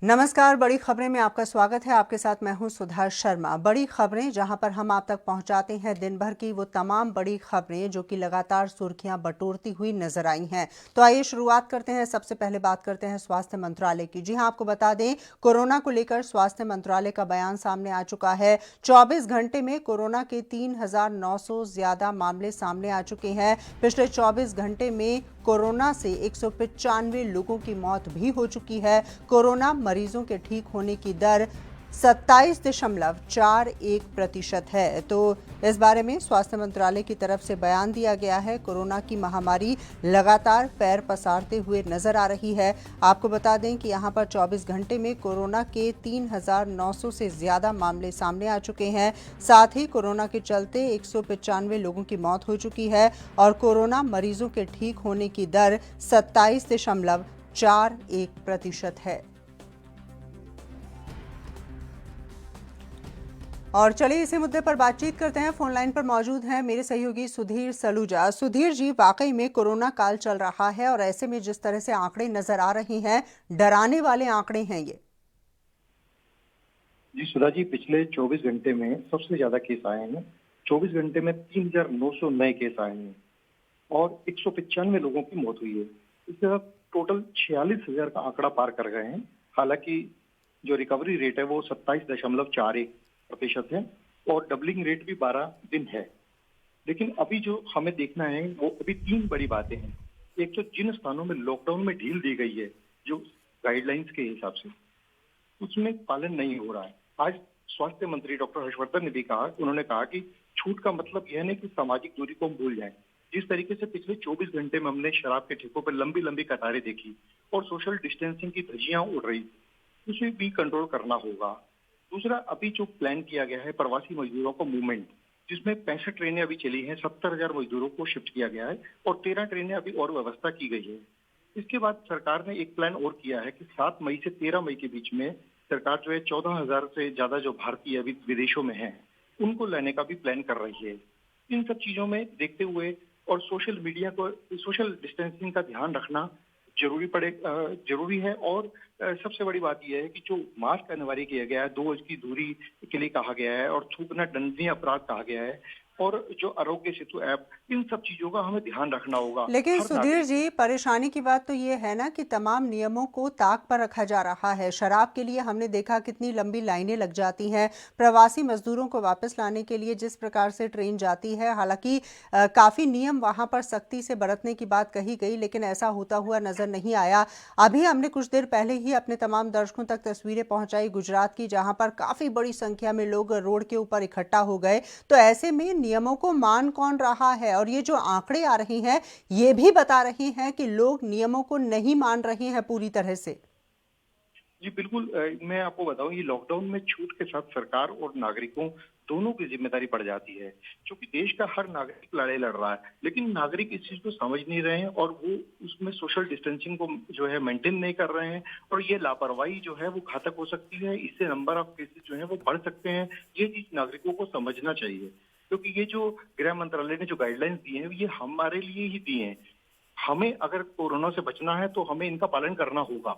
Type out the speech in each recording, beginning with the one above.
नमस्कार, बड़ी खबरें में आपका स्वागत है। आपके साथ मैं हूं सुधा शर्मा। बड़ी खबरें जहां पर हम आप तक पहुंचाते हैं दिन भर की वो तमाम बड़ी खबरें जो कि लगातार सुर्खियां बटोरती हुई नजर आई हैं। तो आइए शुरुआत करते हैं। सबसे पहले बात करते हैं स्वास्थ्य मंत्रालय की। जी हां, आपको बता दें, कोरोना को लेकर स्वास्थ्य मंत्रालय का बयान सामने आ चुका है। 24 घंटे में कोरोना के 3,900 ज्यादा मामले सामने आ चुके हैं। पिछले 24 घंटे में कोरोना से 195 लोगों की मौत भी हो चुकी है। कोरोना मरीजों के ठीक होने की दर 27.41% है। तो इस बारे में स्वास्थ्य मंत्रालय की तरफ से बयान दिया गया है। कोरोना की महामारी लगातार पैर पसारते हुए नजर आ रही है। आपको बता दें कि यहां पर 24 घंटे में कोरोना के 3,900 से ज्यादा मामले सामने आ चुके हैं। साथ ही कोरोना के चलते 195 लोगों की मौत हो चुकी है और कोरोना मरीजों के ठीक होने की दर 27.41% है। और चलिए इसी मुद्दे पर बातचीत करते हैं। फोन लाइन पर मौजूद हैं मेरे सहयोगी सुधीर सलूजा। सुधीर जी, वाकई में कोरोना काल चल रहा है और ऐसे में जिस तरह से आंकड़े नजर आ रहे हैं, डराने वाले आंकड़े हैं ये। जी सुधा जी, पिछले 24 घंटे में सबसे ज्यादा केस आए हैं। 24 घंटे में 3,900 नए केस आए हैं और 195 लोगों की मौत हुई है। इसके साथ टोटल 46,000 का आंकड़ा पार कर गए हैं। हालांकि जो रिकवरी रेट है वो 27.41% है और डबलिंग रेट भी 12 दिन है। लेकिन अभी जो हमें देखना है वो अभी तीन बड़ी बातें हैं। एक तो जिन स्थानों में लॉकडाउन में ढील दी गई है, जो गाइडलाइंस के हिसाब से, उसमें पालन नहीं हो रहा है। आज स्वास्थ्य मंत्री डॉक्टर हर्षवर्धन ने भी कहा, उन्होंने कहा कि छूट का मतलब यह नहीं कि सामाजिक दूरी को हम भूल जाएं। जिस तरीके से पिछले 24 घंटे में हमने शराब के ठेकों पर लंबी लंबी कतारें देखी और सोशल डिस्टेंसिंग की धज्जियां उड़ रही, उसे भी कंट्रोल करना होगा। दूसरा, अभी जो प्लान किया गया है प्रवासी मजदूरों को मूवमेंट, जिसमें 65 ट्रेनें अभी चली हैं, 70,000 मजदूरों को शिफ्ट किया गया है और 13 ट्रेनें अभी और व्यवस्था की गई है। इसके बाद सरकार ने एक प्लान और किया है कि 7 मई से 13 मई के बीच में सरकार जो है 14,000 से ज्यादा जो भारतीय अभी विदेशों में हैं, उनको लाने का भी प्लान कर रही है। इन सब चीजों में देखते हुए और सोशल मीडिया को, सोशल डिस्टेंसिंग का ध्यान रखना जरूरी है। और सबसे बड़ी बात यह है कि जो मास्क अनिवार्य किया गया है, 2 गज की दूरी के लिए कहा गया है और थूकना दंडनीय अपराध कहा गया है, और जो आरोग्य सेतु ऐप, इन सब चीजों का हमें ध्यान रखना होगा। लेकिन हर सुधीर नागरिक जी, परेशानी की बात तो ये है ना कि तमाम नियमों को ताक पर रखा जा रहा है। शराब के लिए हमने देखा कितनी लंबी लाइनें लग जाती हैं। प्रवासी मजदूरों को वापस लाने के लिए जिस प्रकार से ट्रेन जाती है, हालांकि काफी नियम वहां पर सख्ती से बरतने की बात कही गई, लेकिन ऐसा होता हुआ नजर नहीं आया। अभी हमने कुछ देर पहले ही अपने तमाम दर्शकों तक तस्वीरें पहुंचाई गुजरात की, जहां पर काफी बड़ी संख्या में लोग रोड के ऊपर इकट्ठा हो गए। तो ऐसे में नियमों को मान कौन रहा है? और ये जो आंकड़े आ रहे हैं ये भी बता रहे हैं कि लोग नियमों को नहीं मान रहे हैं पूरी तरह से। जी बिल्कुल, मैं आपको बताऊं, ये लॉकडाउन में छूट के साथ सरकार और नागरिकों दोनों की जिम्मेदारी पड़ जाती है, क्योंकि देश का हर नागरिक लड़ाई लड़ रहा है। लेकिन नागरिक इस चीज को समझ नहीं रहे हैं और वो उसमें सोशल डिस्टेंसिंग को जो है मेंटेन नहीं कर रहे हैं, और ये लापरवाही जो है वो घातक हो सकती है। इससे नंबर ऑफ केसेस जो है वो बढ़ सकते हैं। ये चीज नागरिकों को समझना चाहिए, क्योंकि ये जो गृह मंत्रालय ने जो गाइडलाइंस दी है, ये हमारे लिए ही दी है। हमें अगर कोरोना से बचना है तो हमें इनका पालन करना होगा।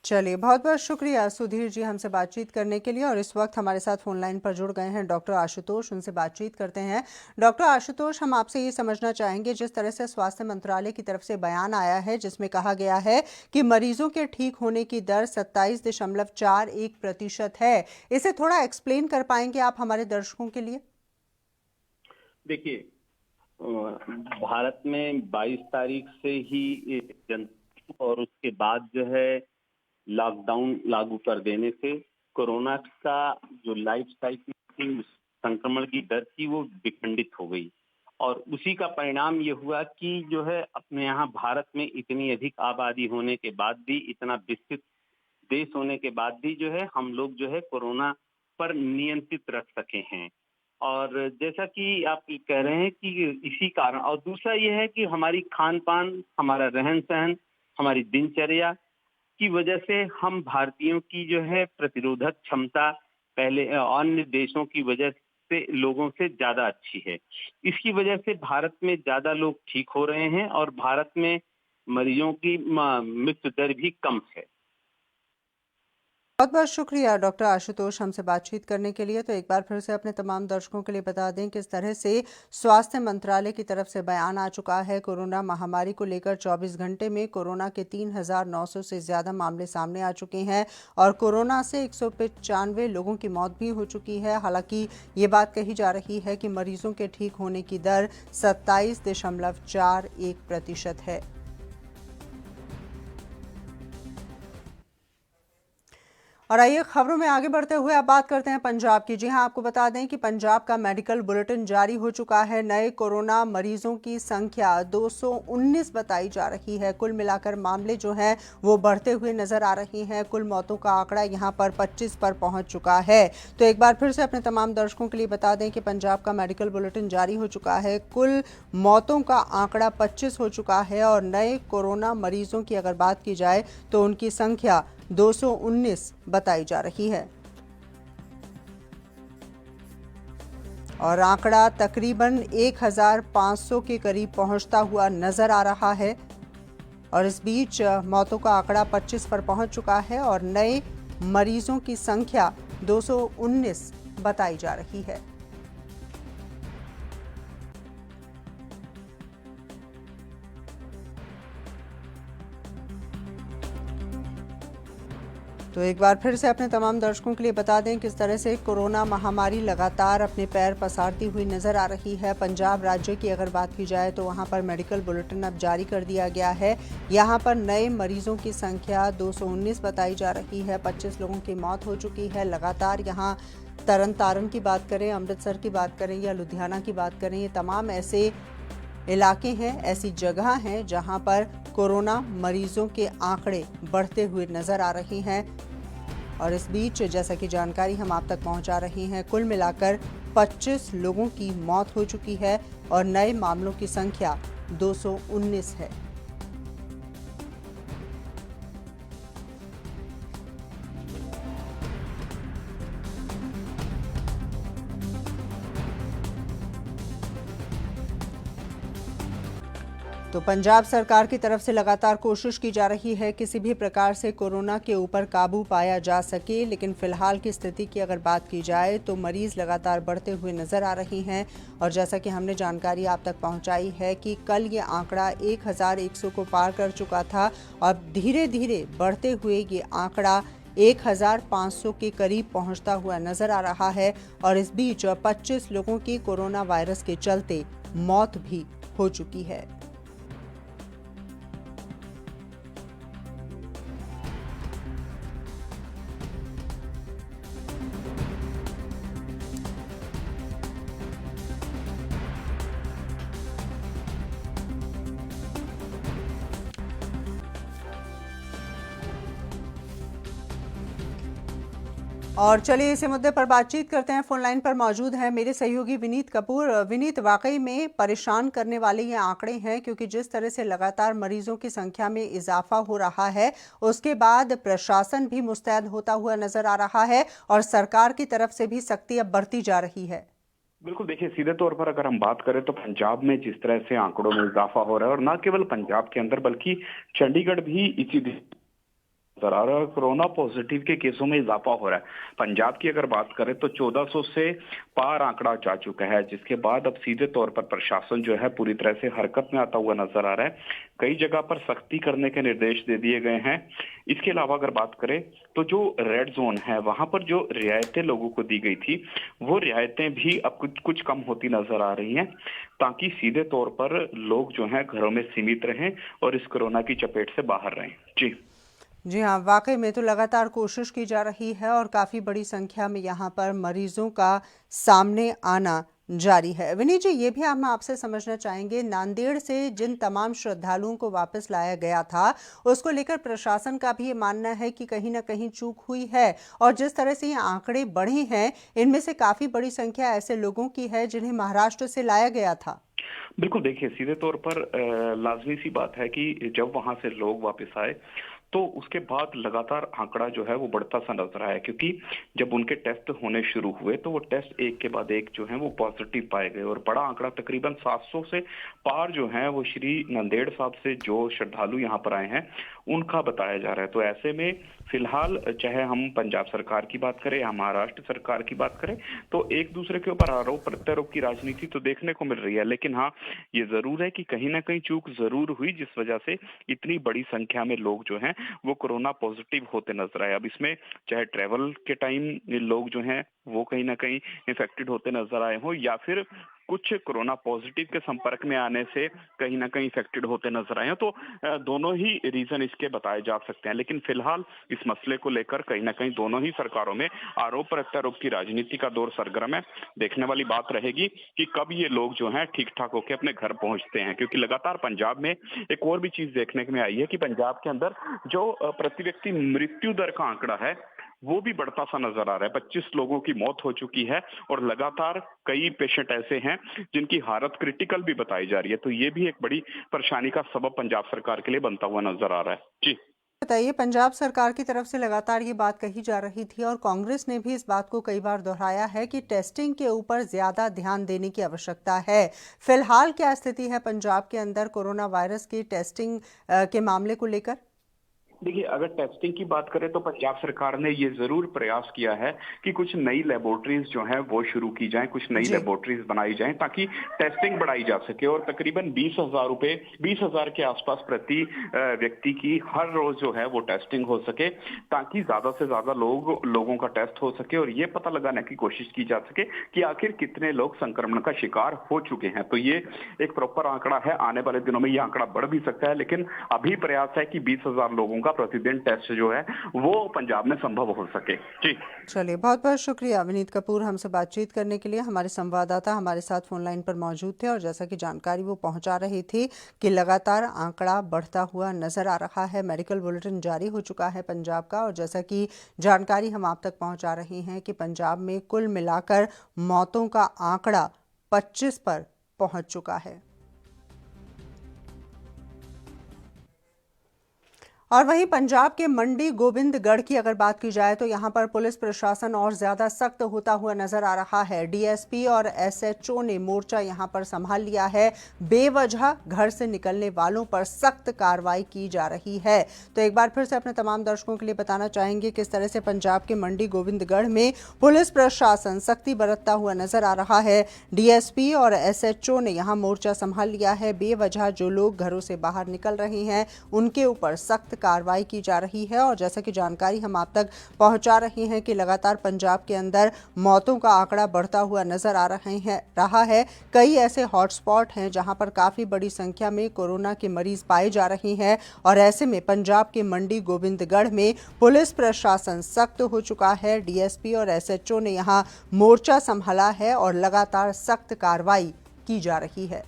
चलिए, बहुत बहुत शुक्रिया सुधीर जी हमसे बातचीत करने के लिए। और इस वक्त हमारे साथ फोन लाइन पर जुड़ गए हैं डॉक्टर आशुतोष, उनसे बातचीत करते हैं। डॉक्टर आशुतोष, हम आपसे ये समझना चाहेंगे, जिस तरह से स्वास्थ्य मंत्रालय की तरफ से बयान आया है जिसमें कहा गया है कि मरीजों के ठीक होने की दर 27.41% है, इसे थोड़ा एक्सप्लेन कर पाएंगे आप हमारे दर्शकों के लिए? देखिए, भारत में 22 तारीख से ही जन और उसके बाद जो है लॉकडाउन लागू कर देने से कोरोना का जो लाइफ साइकिल थी, उस संक्रमण की दर थी, वो विखंडित हो गई। और उसी का परिणाम ये हुआ कि जो है अपने यहाँ भारत में इतनी अधिक आबादी होने के बाद भी, इतना विस्तृत देश होने के बाद भी जो है हम लोग जो है कोरोना पर नियंत्रित रख सके हैं। और जैसा कि आप कह रहे हैं कि इसी कारण, और दूसरा ये है कि हमारी खान पान, हमारा रहन सहन, हमारी दिनचर्या की वजह से हम भारतीयों की जो है प्रतिरोधक क्षमता पहले अन्य देशों की वजह से लोगों से ज्यादा अच्छी है। इसकी वजह से भारत में ज्यादा लोग ठीक हो रहे हैं और भारत में मरीजों की मृत्यु दर भी कम है। बहुत बहुत शुक्रिया डॉक्टर आशुतोष हमसे बातचीत करने के लिए। तो एक बार फिर से अपने तमाम दर्शकों के लिए बता दें कि इस तरह से स्वास्थ्य मंत्रालय की तरफ से बयान आ चुका है। कोरोना महामारी को लेकर 24 घंटे में कोरोना के 3,900 से ज़्यादा मामले सामने आ चुके हैं और कोरोना से 195 लोगों की मौत भी हो चुकी है। हालांकि ये बात कही जा रही है कि मरीजों के ठीक होने की दर 27.41% है। और आइए खबरों में आगे बढ़ते हुए अब बात करते हैं पंजाब की। जी हां, आपको बता दें कि पंजाब का मेडिकल बुलेटिन जारी हो चुका है। नए कोरोना मरीजों की संख्या 219 बताई जा रही है। कुल मिलाकर मामले जो हैं वो बढ़ते हुए नजर आ रही हैं। कुल मौतों का आंकड़ा यहां पर 25 पर पहुंच चुका है। तो एक बार फिर से अपने तमाम दर्शकों के लिए बता दें कि पंजाब का मेडिकल बुलेटिन जारी हो चुका है। कुल मौतों का आंकड़ा 25 हो चुका है और नए कोरोना मरीजों की अगर बात की जाए तो उनकी संख्या 219 बताई जा रही है और आंकड़ा तकरीबन 1,500 के करीब पहुंचता हुआ नजर आ रहा है। और इस बीच मौतों का आंकड़ा 25 पर पहुंच चुका है और नए मरीजों की संख्या 219 बताई जा रही है। तो एक बार फिर से अपने तमाम दर्शकों के लिए बता दें किस तरह से कोरोना महामारी लगातार अपने पैर पसारती हुई नजर आ रही है। पंजाब राज्य की अगर बात की जाए तो वहां पर मेडिकल बुलेटिन अब जारी कर दिया गया है। यहां पर नए मरीजों की संख्या 219 बताई जा रही है। 25 लोगों की मौत हो चुकी है। लगातार यहां तरन तारण की बात करें, अमृतसर की बात करें या लुधियाना की बात करें, ये तमाम ऐसे इलाके हैं, ऐसी जगह हैं जहां पर कोरोना मरीजों के आंकड़े बढ़ते हुए नजर आ रहे हैं। और इस बीच जैसा कि जानकारी हम आप तक पहुंचा रहे हैं, कुल मिलाकर 25 लोगों की मौत हो चुकी है और नए मामलों की संख्या 219 है। तो पंजाब सरकार की तरफ से लगातार कोशिश की जा रही है किसी भी प्रकार से कोरोना के ऊपर काबू पाया जा सके, लेकिन फिलहाल की स्थिति की अगर बात की जाए तो मरीज लगातार बढ़ते हुए नजर आ रहे हैं। और जैसा कि हमने जानकारी आप तक पहुंचाई है कि कल ये आंकड़ा 1,100 को पार कर चुका था और धीरे धीरे बढ़ते हुए ये आंकड़ा 1,500 के करीब पहुंचता हुआ नजर आ रहा है। और इस बीच 25 लोगों की कोरोना वायरस के चलते मौत भी हो चुकी है। और चलिए इसी मुद्दे पर बातचीत करते हैं। फोन लाइन पर मौजूद है मेरे सहयोगी विनीत कपूर। विनीत, वाकई में परेशान करने वाले ये आंकड़े हैं, क्योंकि जिस तरह से लगातार मरीजों की संख्या में इजाफा हो रहा है उसके बाद प्रशासन भी मुस्तैद होता हुआ नजर आ रहा है और सरकार की तरफ से भी सख्ती अब बढ़ती जा रही है। बिल्कुल, देखिए सीधे तौर पर अगर हम बात करें तो पंजाब में जिस तरह से आंकड़ों में इजाफा हो रहा है और न केवल पंजाब के अंदर बल्कि चंडीगढ़ भी इसी नजर आ रहा है, कोरोना पॉजिटिव के केसों में इजाफा हो रहा है। पंजाब की अगर बात करें तो 1400 से पार आंकड़ा जा चुका है, जिसके बाद अब सीधे तौर पर प्रशासन जो है पूरी तरह से हरकत में आता हुआ नजर आ रहा है। कई जगह पर सख्ती करने के निर्देश दे दिए गए हैं। इसके अलावा अगर बात करें तो जो रेड जोन है वहां पर जो रियायतें लोगों को दी गई थी वो रियायतें भी अब कुछ कम होती नजर आ रही हैं, ताकि सीधे तौर पर लोग जो हैं घरों में सीमित रहें और इस कोरोना की चपेट से बाहर रहें। जी हाँ, वाकई में तो लगातार कोशिश की जा रही है और काफ़ी बड़ी संख्या में यहाँ पर मरीजों का सामने आना जारी है। विनीत जी, ये भी हम आपसे समझना चाहेंगे, नांदेड़ से जिन तमाम श्रद्धालुओं को वापस लाया गया था उसको लेकर प्रशासन का भी ये मानना है कि कहीं ना कहीं चूक हुई है और जिस तरह से ये आंकड़े बढ़े हैं इनमें से काफ़ी बड़ी संख्या ऐसे लोगों की है जिन्हें महाराष्ट्र से लाया गया था। बिल्कुल, देखिए सीधे तौर पर लाजमी सी बात है कि जब वहां से लोग वापस आए तो उसके बाद लगातार आंकड़ा जो है वो बढ़ता सा नजर आया, क्योंकि जब उनके टेस्ट होने शुरू हुए तो वो टेस्ट एक के बाद एक जो है वो पॉजिटिव पाए गए और बड़ा आंकड़ा तकरीबन 700 से पार जो है वो श्री नंदेड़ साहब से जो श्रद्धालु यहाँ पर आए हैं उनका बताया जा रहा है। तो ऐसे में फिलहाल चाहे हम पंजाब सरकार की बात करें या महाराष्ट्र सरकार की बात करें, तो एक दूसरे के ऊपर आरोप प्रत्यारोप की राजनीति तो देखने को मिल रही है। लेकिन हाँ, ये जरूर है कि कहीं ना कहीं चूक जरूर हुई, जिस वजह से इतनी बड़ी संख्या में लोग जो हैं वो कोरोना पॉजिटिव होते नजर आए। अब इसमें चाहे ट्रेवल के टाइम लोग जो हैं वो कहीं ना कहीं इन्फेक्टेड होते नजर आए हों, या फिर कुछ कोरोना पॉजिटिव के संपर्क में आने से कहीं ना कहीं इन्फेक्टेड होते नजर आए हैं। तो दोनों ही रीजन इसके बताए जा सकते हैं। लेकिन फिलहाल इस मसले को लेकर कहीं ना कहीं दोनों ही सरकारों में आरोप प्रत्यारोप की राजनीति का दौर सरगर्म है। देखने वाली बात रहेगी कि कब ये लोग जो हैं ठीक ठाक होकर अपने घर पहुंचते हैं, क्योंकि लगातार पंजाब में एक और भी चीज देखने में आई है कि पंजाब के अंदर जो प्रति व्यक्ति मृत्यु दर का आंकड़ा है वो भी बढ़ता सा नजर आ रहा है। 25 लोगों की मौत हो चुकी है और लगातार कई पेशेंट ऐसे हैं जिनकी हालत क्रिटिकल भी बताई जा रही है। तो ये भी एक बड़ी परेशानी का सबब पंजाब सरकार के लिए बनता हुआ नजर आ रहा है। जी बताइए, पंजाब सरकार की तरफ से लगातार ये बात कही जा रही थी और कांग्रेस ने भी इस बात को कई बार दोहराया है कि टेस्टिंग के ऊपर ज्यादा ध्यान देने की आवश्यकता है। फिलहाल क्या स्थिति है पंजाब के अंदर कोरोना वायरस की टेस्टिंग के मामले को लेकर? देखिए, अगर टेस्टिंग की बात करें तो पंजाब सरकार ने ये जरूर प्रयास किया है कि कुछ नई लेबोरेटरीज जो हैं वो शुरू की जाएं, कुछ नई जी। लेबोरेटरीज बनाई जाएं ताकि टेस्टिंग बढ़ाई जा सके। और तकरीबन 20,000 के आसपास प्रति व्यक्ति की हर रोज जो है वो टेस्टिंग हो सके, ताकि ज्यादा से ज्यादा लोगों का टेस्ट हो सके और ये पता लगाने की कोशिश की जा सके कि आखिर कितने लोग संक्रमण का शिकार हो चुके हैं। तो ये एक प्रॉपर आंकड़ा है। आने वाले दिनों में ये आंकड़ा बढ़ भी सकता है, लेकिन अभी प्रयास है कि 20,000 लोगों का प्रतिदिन टेस्ट जो है वो पंजाब में संभव हो सके। जी चलिए, बहुत बहुत शुक्रिया विनीत कपूर हमसे बातचीत करने के लिए। हमारे संवाददाता हमारे साथ फोन लाइन पर मौजूद थे और जैसा कि जानकारी वो पहुंचा रही थी कि लगातार आंकड़ा बढ़ता हुआ नजर आ रहा है। मेडिकल बुलेटिन जारी हो चुका है पंजाब का और जैसा कि जानकारी हम आप तक पहुंचा रहे हैं कि पंजाब में कुल मिलाकर मौतों का आंकड़ा 25 पर पहुंच चुका है। और वहीं पंजाब के मंडी गोबिंदगढ़ की अगर बात की जाए तो यहां पर पुलिस प्रशासन और ज्यादा सख्त होता हुआ नजर आ रहा है। डीएसपी और एसएचओ ने मोर्चा यहां पर संभाल लिया है। बेवजह घर से निकलने वालों पर सख्त कार्रवाई की जा रही है। तो एक बार फिर से अपने तमाम दर्शकों के लिए बताना चाहेंगे किस तरह से पंजाब के मंडी गोबिंदगढ़ में पुलिस प्रशासन सख्ती बरतता हुआ नजर आ रहा है। डीएसपी और एसएचओ ने यहां मोर्चा संभाल लिया है। बेवजह जो लोग घरों से बाहर निकल रहे हैं उनके ऊपर सख्त कार्रवाई की जा रही है। और जैसा कि जानकारी हम आप तक पहुंचा रहे हैं कि लगातार पंजाब के अंदर मौतों का आंकड़ा बढ़ता हुआ नजर आ रहा है। कई ऐसे हॉटस्पॉट हैं जहां पर काफी बड़ी संख्या में कोरोना के मरीज पाए जा रहे हैं और ऐसे में पंजाब के मंडी गोबिंदगढ़ में पुलिस प्रशासन सख्त हो चुका है। डीएसपी और एसएचओ ने यहां मोर्चा संभाला है और लगातार सख्त कार्रवाई की जा रही है।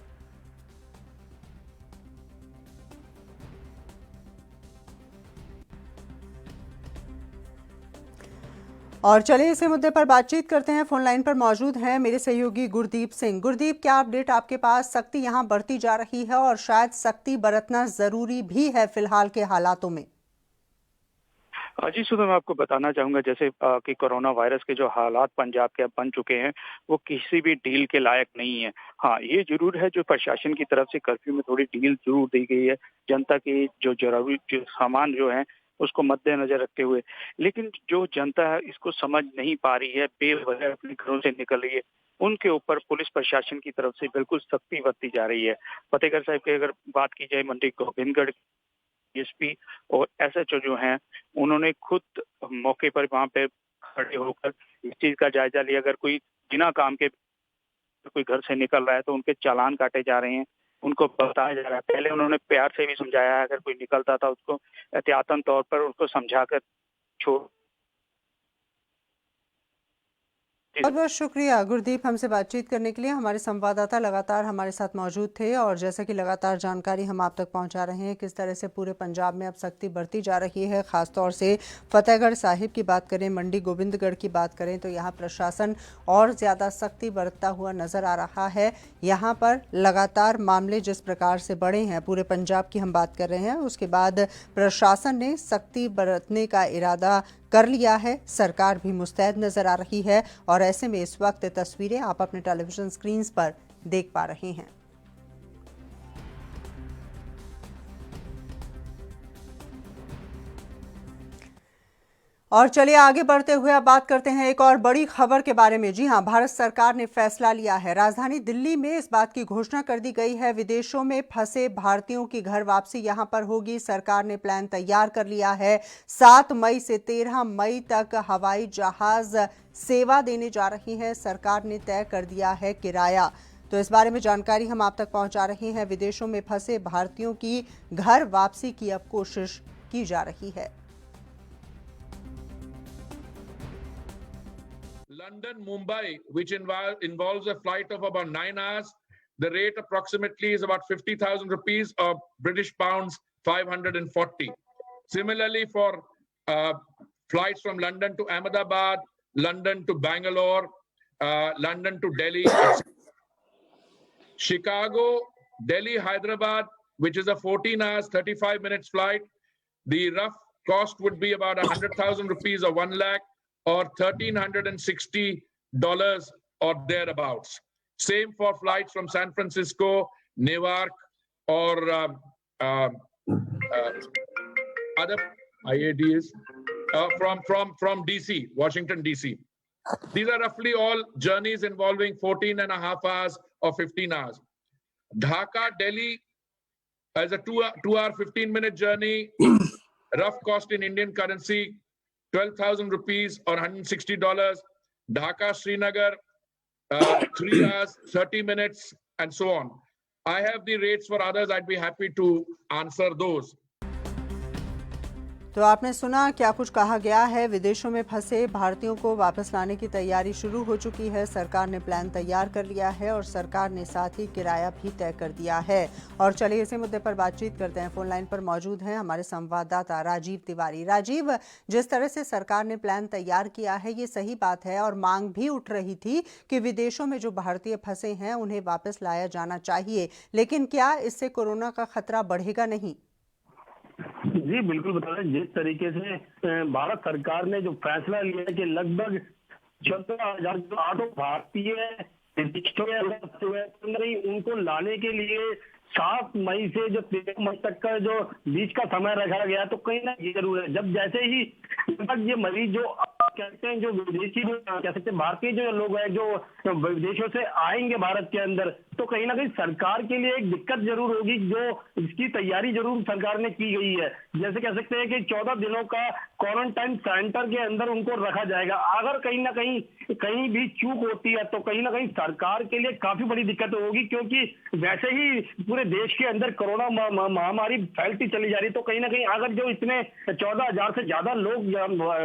और चलिए इसी मुद्दे पर बातचीत करते हैं। फोन लाइन पर मौजूद हैं मेरे सहयोगी गुरदीप सिंह। गुरदीप, क्या अपडेट आपके पास? सख्ती यहां बढ़ती जा रही है और शायद सख्ती बरतना जरूरी भी है फिलहाल के हालातों में। जी सुधा, मैं आपको बताना चाहूंगा जैसे कि कोरोना वायरस के जो हालात पंजाब के अब बन चुके हैं वो किसी भी डील के लायक नहीं है। हाँ, ये जरूर है जो प्रशासन की तरफ से कर्फ्यू में थोड़ी डील जरूर दी गई है जनता की जो जरूरी जो सामान जो है उसको मद्देनजर रखते हुए, लेकिन जो जनता है इसको समझ नहीं पा रही है, बेवजह अपने घरों से निकल रही है, उनके ऊपर पुलिस प्रशासन की तरफ से बिल्कुल सख्ती बरती जा रही है। फतेहगढ़ साहिब की अगर बात की जाए, मंडी गोबिंदगढ़ डीएसपी और एसएचओ जो हैं उन्होंने खुद मौके पर वहां पे खड़े होकर इस चीज का जायजा लिया। अगर कोई बिना काम के कोई घर से निकल रहा है तो उनके चालान काटे जा रहे हैं, उनको बताया जा रहा है। पहले उन्होंने प्यार से भी समझाया है, अगर कोई निकलता था उसको एहतियातन तौर पर उसको समझाकर छोड़। बहुत बहुत शुक्रिया गुरदीप हमसे बातचीत करने के लिए। हमारे संवाददाता लगातार हमारे साथ मौजूद थे और जैसा कि लगातार जानकारी हम आप तक पहुंचा रहे हैं किस तरह से पूरे पंजाब में अब सख्ती बढ़ती जा रही है। खासतौर से फतेहगढ़ साहिब की बात करें, मंडी गोबिंदगढ़ की बात करें तो यहाँ प्रशासन और ज़्यादा सख्ती बरतता हुआ नज़र आ रहा है। यहाँ पर लगातार मामले जिस प्रकार से बढ़े हैं, पूरे पंजाब की हम बात कर रहे हैं, उसके बाद प्रशासन ने सख्ती बरतने का इरादा कर लिया है। सरकार भी मुस्तैद नजर आ रही है और ऐसे में इस वक्त तस्वीरें आप अपने टेलीविजन स्क्रीन पर देख पा रहे हैं। और चलिए आगे बढ़ते हुए अब बात करते हैं एक और बड़ी खबर के बारे में। जी हां, भारत सरकार ने फैसला लिया है। राजधानी दिल्ली में इस बात की घोषणा कर दी गई है, विदेशों में फंसे भारतीयों की घर वापसी यहां पर होगी। सरकार ने प्लान तैयार कर लिया है। 7 मई से 13 मई तक हवाई जहाज सेवा देने जा रही है। सरकार ने तय कर दिया है किराया। तो इस बारे में जानकारी हम आप तक पहुंचा रहे हैं। विदेशों में फंसे भारतीयों की घर वापसी की अब कोशिश की जा रही है। London, Mumbai, which involves a flight of about 9 hours. The rate approximately is about 50,000 rupees or British pounds 540. Similarly, for flights from London to Ahmedabad, London to Bangalore, London to Delhi, Chicago, Delhi, Hyderabad, which is a 14 hours, 35 minutes flight. The rough cost would be about 100,000 rupees or 1 lakh. Or $1,360 or thereabouts. Same for flights from San Francisco, Newark, or other IADs from DC, Washington DC. These are roughly all journeys involving 14 and a half hours or 15 hours. Dhaka, Delhi as a 2-hour 15-minute journey. Rough cost in Indian currency 12,000 rupees or $160. Dhaka, Srinagar, 3 hours, 30 minutes, and so on. I have the rates for others. I'd be happy to answer those. तो आपने सुना क्या कुछ कहा गया है। विदेशों में फंसे भारतीयों को वापस लाने की तैयारी शुरू हो चुकी है। सरकार ने प्लान तैयार कर लिया है और सरकार ने साथ ही किराया भी तय कर दिया है। और चलिए इसी मुद्दे पर बातचीत करते हैं। फोन लाइन पर मौजूद हैं हमारे संवाददाता राजीव तिवारी। राजीव, जिस तरह से सरकार ने प्लान तैयार किया है ये सही बात है और मांग भी उठ रही थी कि विदेशों में जो भारतीय फंसे हैं उन्हें वापस लाया जाना चाहिए, लेकिन क्या इससे कोरोना का खतरा बढ़ेगा नहीं? जी बिल्कुल, बता दें जिस तरीके से भारत सरकार ने जो फैसला लिया है कि लगभग 14,800 भारतीय उनको लाने के लिए 7 मई से जो 13 मई तक का जो बीच का समय रखा गया, तो कहीं ना ये जरूर है जब जैसे ही लगभग ये मरीज जो कहते हैं जो विदेशी कह सकते हैं भारतीय जो लोग हैं जो विदेशों से आएंगे भारत के अंदर, तो कहीं ना कहीं सरकार के लिए एक दिक्कत जरूर होगी। जो इसकी तैयारी जरूर सरकार ने की गई है, जैसे कह सकते हैं कि 14 दिनों का क्वारंटाइन सेंटर के अंदर उनको रखा जाएगा। अगर कहीं ना कहीं भी चूक होती है तो कहीं ना कहीं सरकार के लिए काफी बड़ी दिक्कत होगी, क्योंकि वैसे ही पूरे देश के अंदर कोरोना महामारी फैलती चली जा रही है। तो कहीं ना कहीं अगर जो इसमें 14,000 से ज्यादा लोग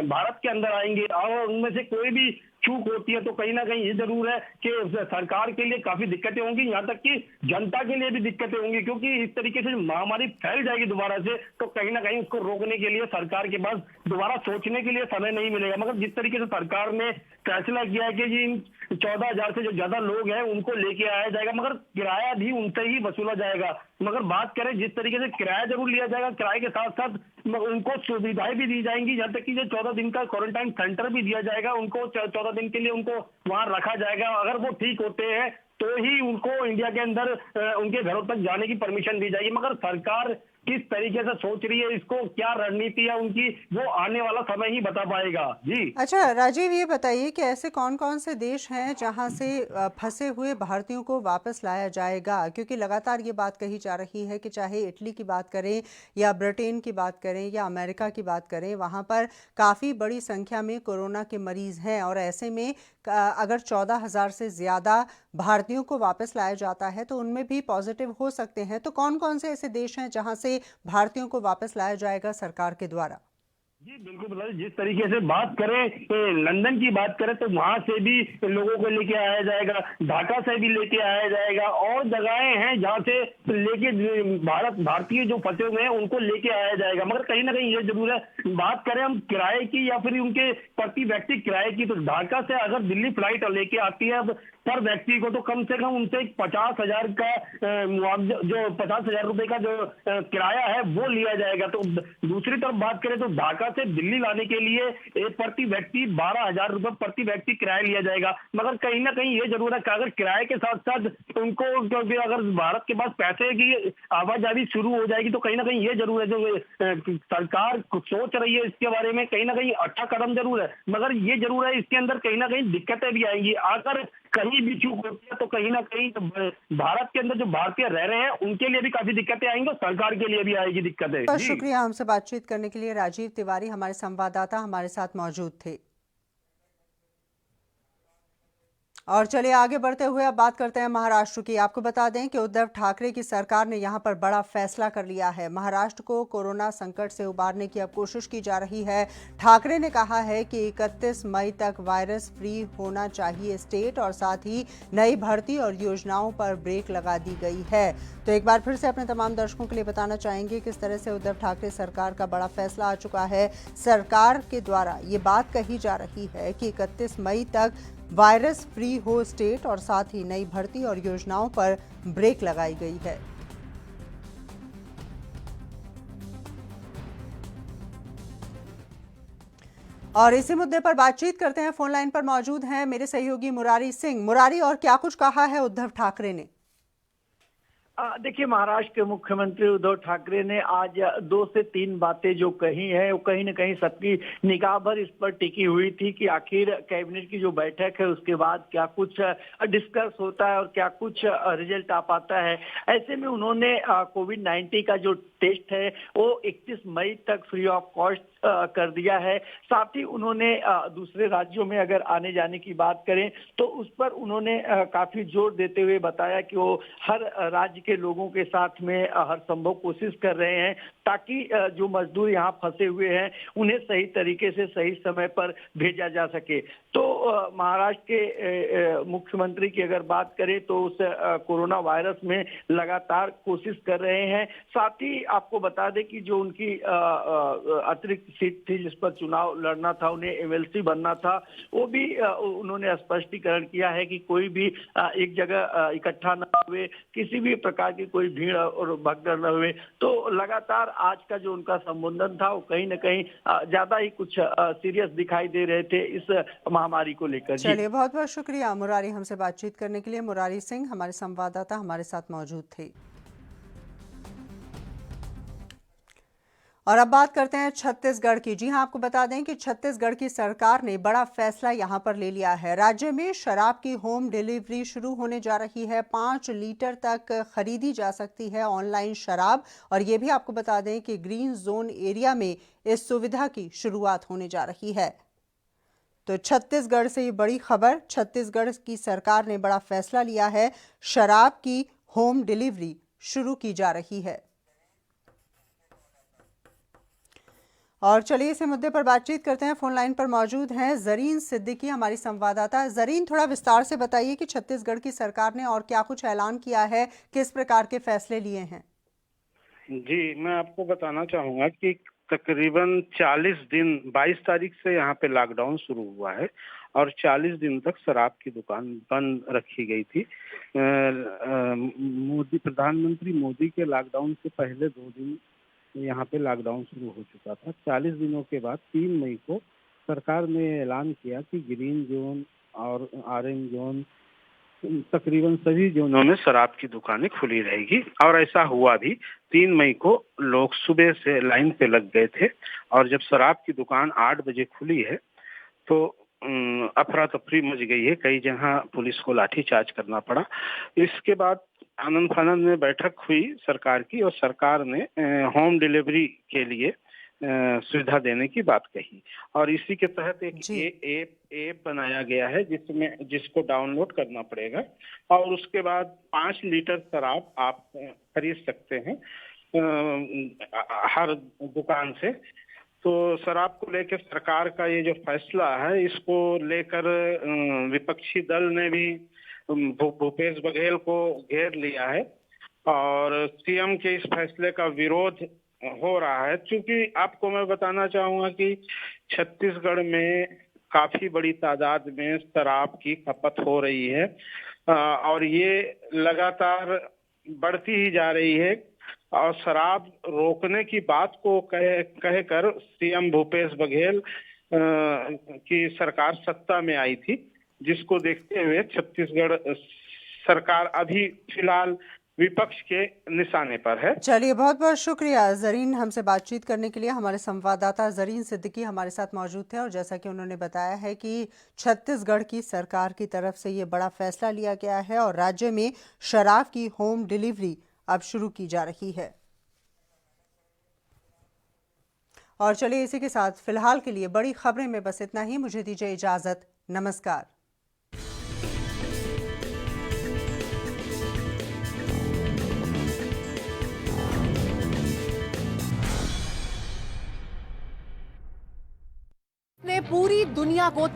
भारत के अंदर आएंगे और उनमें से कोई भी चूक होती है तो कहीं ना कहीं ये जरूर है कि सरकार के लिए काफी दिक्कतें होंगी, यहाँ तक कि जनता के लिए भी दिक्कतें होंगी, क्योंकि इस तरीके से महामारी फैल जाएगी दोबारा से तो कहीं ना कहीं उसको रोकने के लिए सरकार के पास दोबारा सोचने के लिए समय नहीं मिलेगा। मगर जिस तरीके से सरकार ने फैसला किया है कि जी 14,000 से जो ज्यादा लोग हैं उनको लेके आया जाएगा, मगर किराया भी उनसे ही वसूला जाएगा। मगर बात करें जिस तरीके से किराया जरूर लिया जाएगा, किराए के साथ साथ उनको सुविधाएं भी दी जाएंगी, यहाँ तक कि जो 14 दिन का क्वारंटाइन सेंटर भी दिया जाएगा, उनको 14 दिन के लिए उनको वहां रखा जाएगा। अगर वो ठीक होते हैं तो ही उनको इंडिया के अंदर उनके घरों तक जाने की परमिशन दी जाएगी। मगर सरकार किस तरीके से सोच रही है, इसको क्या रणनीति है उनकी, वो आने वाला समय ही बता पाएगा। जी अच्छा राजीव, ये बताइए कि ऐसे कौन कौन से देश हैं जहां से फंसे हुए भारतीयों को वापस लाया जाएगा, क्योंकि लगातार ये बात कही जा रही है कि चाहे इटली की बात करें या ब्रिटेन की बात करें या अमेरिका की बात करें, वहां पर काफ़ी बड़ी संख्या में कोरोना के मरीज हैं और ऐसे में अगर 14,000 से ज़्यादा भारतीयों को वापस लाया जाता है तो उनमें भी पॉजिटिव हो सकते हैं। तो कौन कौन से ऐसे देश हैं जहां से भारतीयों को वापस लाया जाएगा सरकार के द्वारा? जी बिल्कुल बता, जिस तरीके से बात करें लंदन की बात करें तो वहां से भी लोगों को लेके आया जाएगा, ढाका से भी लेके आया जाएगा, और जगहें हैं जहां से लेके भारतीय जो फंसे हुए हैं उनको लेके आया जाएगा। मगर कहीं ना कहीं ये जरूर है, बात करें हम किराए की या फिर उनके प्रति व्यक्ति किराए की, तो ढाका से अगर दिल्ली फ्लाइट लेके आती है पर व्यक्ति को, तो कम से कम उनसे 50,000 का मुआवजा, जो 50,000 रुपए का जो किराया है वो लिया जाएगा। तो दूसरी तरफ बात करें तो ढाका से दिल्ली लाने के लिए एक प्रति व्यक्ति 12,000 रुपए प्रति व्यक्ति किराया लिया जाएगा। मगर कहीं ना कहीं ये जरूर है कि अगर किराए के साथ साथ उनको, क्योंकि अगर भारत के पास पैसे की आवाजाही शुरू हो जाएगी तो कहीं ना कहीं ये जरूर है, जो सरकार सोच रही है इसके बारे में, कहीं ना कहीं अच्छा कदम जरूर है, मगर ये जरूर है इसके अंदर कहीं ना कहीं दिक्कतें भी आएंगी। अगर कहीं भी चूक होती है तो कहीं ना कहीं भारत के अंदर जो भारतीय रह रहे हैं उनके लिए भी काफी दिक्कतें आएंगी और सरकार के लिए भी आएगी दिक्कतें। बहुत शुक्रिया हमसे बातचीत करने के लिए। राजीव तिवारी हमारे संवाददाता हमारे साथ मौजूद थे। और चलिए आगे बढ़ते हुए अब बात करते हैं महाराष्ट्र की। आपको बता दें कि उद्धव ठाकरे की सरकार ने यहां पर बड़ा फैसला कर लिया है। महाराष्ट्र को कोरोना संकट से उबारने की अब कोशिश की जा रही है। ठाकरे ने कहा है कि 31 मई तक वायरस फ्री होना चाहिए स्टेट, और साथ ही नई भर्ती और योजनाओं पर ब्रेक लगा दी गई है। तो एक बार फिर से अपने तमाम दर्शकों के लिए बताना चाहेंगे किस तरह से उद्धव ठाकरे सरकार का बड़ा फैसला आ चुका है। सरकार के द्वारा ये बात कही जा रही है कि 31 मई तक वायरस फ्री हो स्टेट, और साथ ही नई भर्ती और योजनाओं पर ब्रेक लगाई गई है। और इसी मुद्दे पर बातचीत करते हैं। फोन लाइन पर मौजूद हैं मेरे सहयोगी मुरारी सिंह। मुरारी, और क्या कुछ कहा है उद्धव ठाकरे ने? देखिए, महाराष्ट्र के मुख्यमंत्री उद्धव ठाकरे ने आज 2 से 3 बातें जो कही है वो कहीं न कहीं सबकी निगाह भर इस पर टिकी हुई थी कि आखिर कैबिनेट की जो बैठक है उसके बाद क्या कुछ डिस्कस होता है और क्या कुछ रिजल्ट आ पाता है। ऐसे में उन्होंने कोविड-19 का जो टेस्ट है वो 31 मई तक फ्री ऑफ कॉस्ट कर दिया है। साथ ही उन्होंने दूसरे राज्यों में अगर आने जाने की बात करें तो उस पर उन्होंने काफी जोर देते हुए बताया कि वो हर राज्य के लोगों के साथ में हर संभव कोशिश कर रहे हैं ताकि जो मजदूर यहाँ फंसे हुए हैं उन्हें सही तरीके से सही समय पर भेजा जा सके। तो महाराष्ट्र के मुख्यमंत्री की अगर बात करें तो उस कोरोना वायरस में लगातार कोशिश कर रहे हैं। साथ ही आपको बता दें कि जो उनकी अतिरिक्त सीट थी जिस पर चुनाव लड़ना था, उन्हें एमएलसी बनना था, वो भी उन्होंने स्पष्टीकरण किया है कि कोई भी एक जगह इकट्ठा न हुए, किसी भी प्रकार की कोई भीड़ और भगदड़ न हुए। तो लगातार आज का जो उनका संबोधन था वो कहीं न कहीं ज्यादा ही कुछ सीरियस दिखाई दे रहे थे इस महामारी को लेकर। चलिए, बहुत बहुत शुक्रिया मुरारी हमसे बातचीत करने के लिए। मुरारी सिंह हमारे संवाददाता हमारे साथ मौजूद थे। और अब बात करते हैं छत्तीसगढ़ की। जी हां, आपको बता दें कि छत्तीसगढ़ की सरकार ने बड़ा फैसला यहां पर ले लिया है। राज्य में शराब की होम डिलीवरी शुरू होने जा रही है। 5 लीटर तक खरीदी जा सकती है ऑनलाइन शराब। और ये भी आपको बता दें कि ग्रीन जोन एरिया में इस सुविधा की शुरुआत होने जा रही है। तो छत्तीसगढ़ से ये बड़ी खबर, छत्तीसगढ़ की सरकार ने बड़ा फैसला लिया है। शराब की होम डिलीवरी शुरू की जा रही है। और चलिए इसी मुद्दे पर बातचीत करते हैं। फोन लाइन पर मौजूद हैं जरीन सिद्दीकी हमारी संवाददाता। जरीन, थोड़ा विस्तार से बताइए कि छत्तीसगढ़ की सरकार ने और क्या कुछ ऐलान किया है, किस प्रकार के फैसले लिए हैं? जी, मैं आपको बताना चाहूंगा कि तकरीबन 40 दिन 22 तारीख से यहाँ पे लॉकडाउन शुरू हुआ है और 40 दिन तक शराब की दुकान बंद रखी गई थी। प्रधानमंत्री मोदी के लॉकडाउन से पहले 2 दिन यहाँ पे लॉकडाउन शुरू हो चुका था। 40 दिनों के बाद 3 मई को सरकार ने ऐलान किया कि ग्रीन जोन और ऑरेंज जोन तकरीबन सभी जोनों में शराब की दुकानें खुली रहेगी। और ऐसा हुआ भी। 3 मई को लोग सुबह से लाइन पे लग गए थे और जब शराब की दुकान 8 बजे खुली है तो अफरा तफरी मच गई है। कई जगह पुलिस को लाठीचार्ज करना पड़ा। इसके बाद आनंद फानंद में बैठक हुई सरकार की और सरकार ने होम डिलीवरी के लिए सुविधा देने की बात कही और इसी के तहत एक ऐप बनाया गया है जिसको डाउनलोड करना पड़ेगा और उसके बाद 5 लीटर शराब आप खरीद सकते हैं हर दुकान से। तो शराब को लेकर सरकार का ये जो फैसला है, इसको लेकर विपक्षी दल ने भी भूपेश बघेल को घेर लिया है और सीएम के इस फैसले का विरोध हो रहा है। क्योंकि आपको मैं बताना चाहूंगा कि छत्तीसगढ़ में काफी बड़ी तादाद में शराब की खपत हो रही है और ये लगातार बढ़ती ही जा रही है। और शराब रोकने की बात को कहकर सीएम भूपेश बघेल की सरकार सत्ता में आई थी, जिसको देखते हुए छत्तीसगढ़ सरकार अभी फिलहाल विपक्ष के निशाने पर है। चलिए, बहुत बहुत शुक्रिया जरीन, हमसे बातचीत करने के लिए। हमारे संवाददाता जरीन सिद्दीकी हमारे साथ मौजूद थे और जैसा कि उन्होंने बताया है कि छत्तीसगढ़ की सरकार की तरफ से ये बड़ा फैसला लिया गया है और राज्य में शराब की होम डिलीवरी अब शुरू की जा रही है। और चलिए, इसी के साथ फिलहाल के लिए बड़ी खबरें में बस इतना ही। मुझे दीजिए इजाजत। नमस्कार। ने पूरी दुनिया को